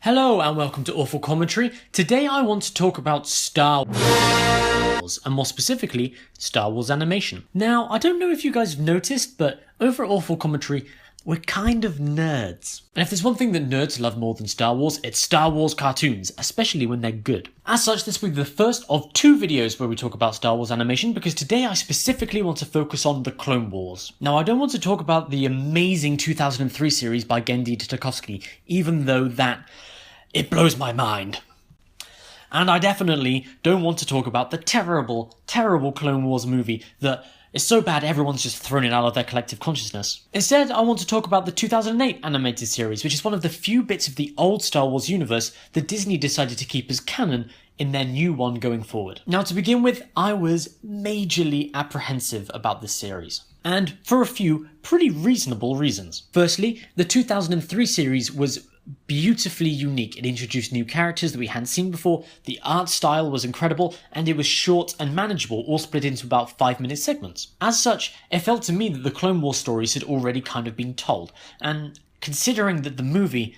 Hello and welcome to Awful Commentary. Today I want to talk about Star Wars, and more specifically, Star Wars animation. Now, I don't know if you guys have noticed, but over at Awful Commentary, we're kind of nerds. And if there's one thing that nerds love more than Star Wars, it's Star Wars cartoons, especially when they're good. As such, this will be the first of two videos where we talk about Star Wars animation, because today I specifically want to focus on the Clone Wars. Now, I don't want to talk about the amazing 2003 series by Genndy Tartakovsky, even though it blows my mind. And I definitely don't want to talk about the terrible, terrible Clone Wars movie that is so bad everyone's just thrown it out of their collective consciousness. Instead, I want to talk about the 2008 animated series, which is one of the few bits of the old Star Wars universe that Disney decided to keep as canon in their new one going forward. Now, to begin with, I was majorly apprehensive about this series, and for a few pretty reasonable reasons. Firstly, the 2003 series was beautifully unique. It introduced new characters that we hadn't seen before, the art style was incredible, and it was short and manageable, all split into about 5-minute segments. As such, it felt to me that the Clone Wars stories had already kind of been told, and considering that the movie...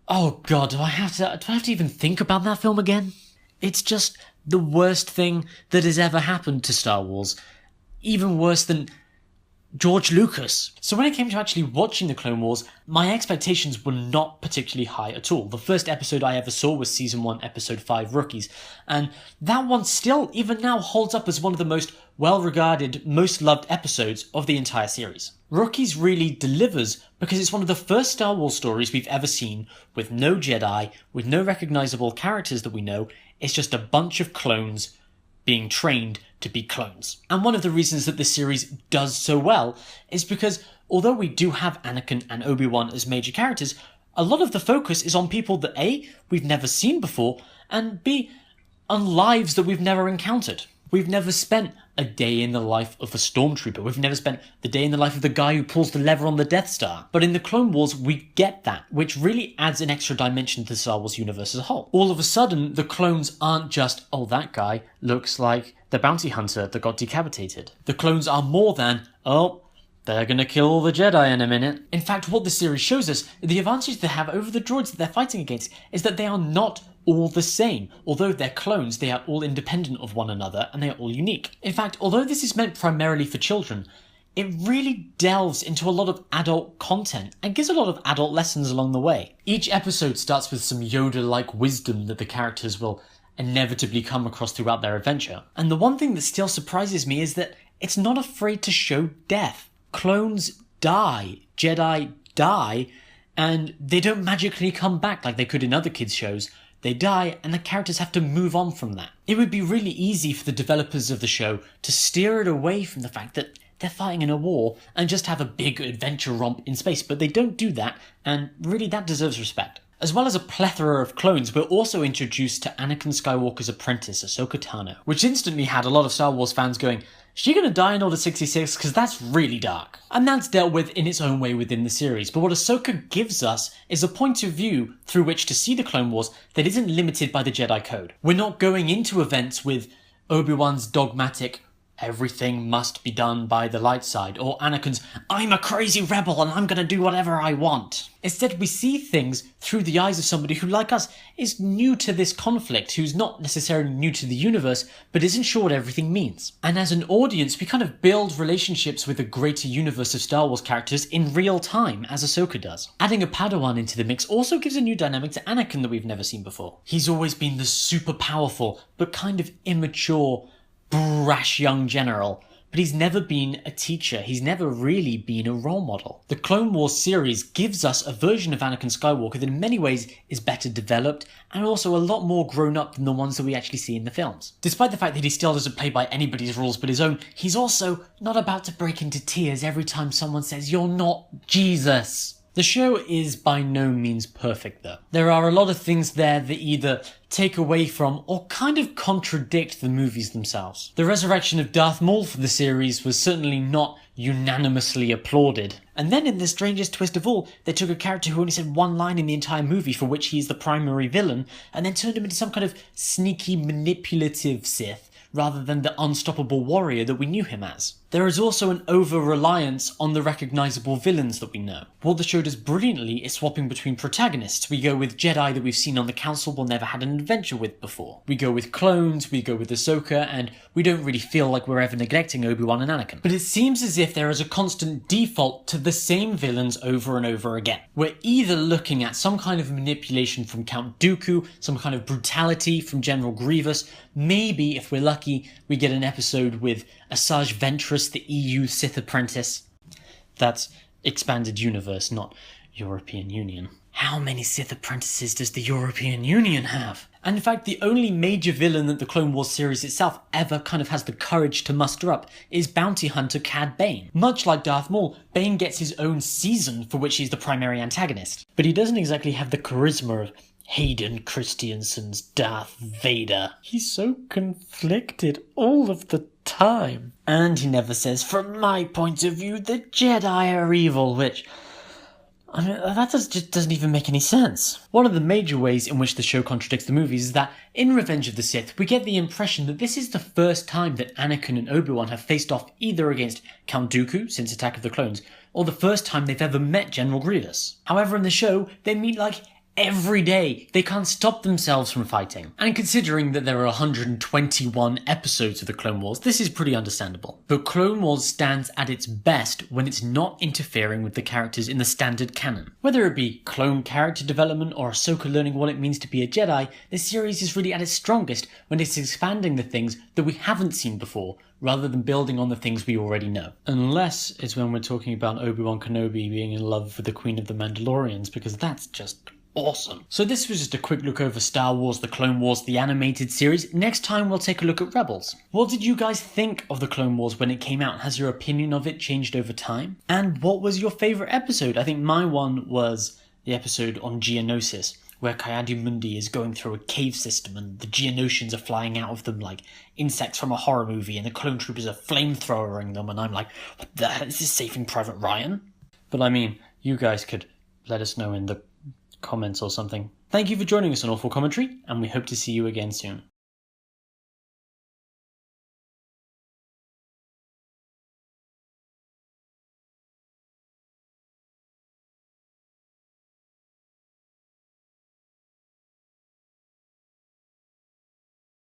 oh god, do I have to even think about that film again? It's just the worst thing that has ever happened to Star Wars. Even worse than George Lucas. So when it came to actually watching the Clone Wars, my expectations were not particularly high at all. The first episode I ever saw was Season 1, Episode 5, Rookies, and that one still, even now, holds up as one of the most well-regarded, most loved episodes of the entire series. Rookies really delivers because it's one of the first Star Wars stories we've ever seen with no Jedi, with no recognisable characters that we know. It's just a bunch of clones being trained to be clones. And one of the reasons that this series does so well is because although we do have Anakin and Obi-Wan as major characters, a lot of the focus is on people that A, we've never seen before, and B, on lives that we've never encountered. We've never spent a day in the life of a stormtrooper. We've never spent the day in the life of the guy who pulls the lever on the Death Star. But in the Clone Wars, we get that, which really adds an extra dimension to the Star Wars universe as a whole. All of a sudden, the clones aren't just, oh, that guy looks like the bounty hunter that got decapitated. The clones are more than, oh, they're gonna kill all the Jedi in a minute. In fact, what the series shows us, the advantage they have over the droids that they're fighting against, is that they are not all the same. Although they're clones, they are all independent of one another, and they are all unique. In fact, although this is meant primarily for children, it really delves into a lot of adult content and gives a lot of adult lessons along the way. Each episode starts with some Yoda-like wisdom that the characters will inevitably come across throughout their adventure. And the one thing that still surprises me is that it's not afraid to show death. Clones die, Jedi die, and they don't magically come back like they could in other kids' shows. They die, and the characters have to move on from that. It would be really easy for the developers of the show to steer it away from the fact that they're fighting in a war and just have a big adventure romp in space, but they don't do that, and really that deserves respect. As well as a plethora of clones, we're also introduced to Anakin Skywalker's apprentice, Ahsoka Tano, which instantly had a lot of Star Wars fans going, is she gonna die in Order 66? Because that's really dark. And that's dealt with in its own way within the series, but what Ahsoka gives us is a point of view through which to see the Clone Wars that isn't limited by the Jedi Code. We're not going into events with Obi-Wan's dogmatic, everything must be done by the light side, or Anakin's, I'm a crazy rebel and I'm gonna do whatever I want. Instead, we see things through the eyes of somebody who, like us, is new to this conflict, who's not necessarily new to the universe, but isn't sure what everything means. And as an audience, we kind of build relationships with a greater universe of Star Wars characters in real time, as Ahsoka does. Adding a Padawan into the mix also gives a new dynamic to Anakin that we've never seen before. He's always been the super powerful, but kind of immature, brash young general, but he's never been a teacher, he's never really been a role model. The Clone Wars series gives us a version of Anakin Skywalker that in many ways is better developed and also a lot more grown up than the ones that we actually see in the films. Despite the fact that he still doesn't play by anybody's rules but his own, he's also not about to break into tears every time someone says, "You're not Jesus." The show is by no means perfect though. There are a lot of things there that either take away from or kind of contradict the movies themselves. The resurrection of Darth Maul for the series was certainly not unanimously applauded. And then in the strangest twist of all, they took a character who only said one line in the entire movie for which he's the primary villain, and then turned him into some kind of sneaky manipulative Sith, rather than the unstoppable warrior that we knew him as. There is also an over-reliance on the recognisable villains that we know. What the show does brilliantly is swapping between protagonists. We go with Jedi that we've seen on the Council but never had an adventure with before. We go with clones, we go with Ahsoka, and we don't really feel like we're ever neglecting Obi-Wan and Anakin. But it seems as if there is a constant default to the same villains over and over again. We're either looking at some kind of manipulation from Count Dooku, some kind of brutality from General Grievous, maybe, if we're lucky, we get an episode with Asajj Ventress, the EU Sith apprentice. That's expanded universe, not European Union. How many Sith apprentices does the European Union have? And in fact, the only major villain that the Clone Wars series itself ever kind of has the courage to muster up is bounty hunter Cad Bane. Much like Darth Maul, Bane gets his own season for which he's the primary antagonist. But he doesn't exactly have the charisma of Hayden Christensen's Darth Vader. He's so conflicted all of the time. And he never says, from my point of view, the Jedi are evil, which, I mean, that just doesn't even make any sense. One of the major ways in which the show contradicts the movies is that in Revenge of the Sith, we get the impression that this is the first time that Anakin and Obi-Wan have faced off either against Count Dooku since Attack of the Clones, or the first time they've ever met General Grievous. However, in the show, they meet like every day. They can't stop themselves from fighting. And considering that there are 121 episodes of the Clone Wars, this is pretty understandable. But Clone Wars stands at its best when it's not interfering with the characters in the standard canon. Whether it be clone character development or Ahsoka learning what it means to be a Jedi, the series is really at its strongest when it's expanding the things that we haven't seen before, rather than building on the things we already know. Unless it's when we're talking about Obi-Wan Kenobi being in love with the Queen of the Mandalorians, because that's just awesome. So this was just a quick look over Star Wars, the Clone Wars, the animated series. Next time we'll take a look at Rebels. What did you guys think of the Clone Wars when it came out? Has your opinion of it changed over time? And what was your favourite episode? I think my one was the episode on Geonosis, where Ki-Adi-Mundi is going through a cave system and the Geonosians are flying out of them like insects from a horror movie and the clone troopers are flamethrowering them, and I'm like, what the hell is this, Saving Private Ryan? But I mean, you guys could let us know in the comments or something. Thank you for joining us on Awful Commentary, and we hope to see you again soon.